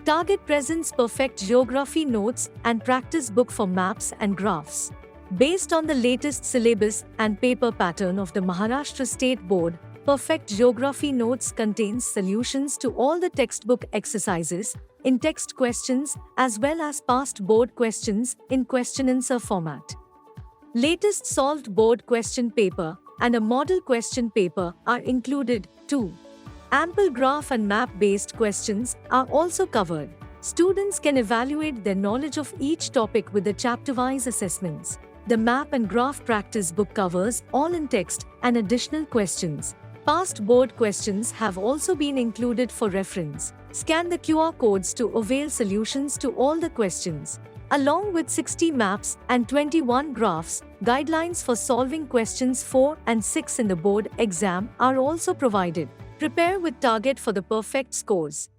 Target presents perfect geography notes and practice book for maps and graphs. Based on the latest syllabus and paper pattern of the Maharashtra State Board, Perfect Geography Notes contains solutions to all the textbook exercises, in-text questions, as well as past board questions in question-answer format. Latest solved board question paper and a model question paper are included too. Ample graph and map-based questions are also covered. Students can evaluate their knowledge of each topic with the chapter-wise assessments. The map and graph practice book covers all in text and additional questions. Past board questions have also been included for reference. Scan the QR codes to avail solutions to all the questions. Along with 60 maps and 21 graphs, guidelines for solving questions 4 and 6 in the board exam are also provided. Prepare with target for the perfect scores.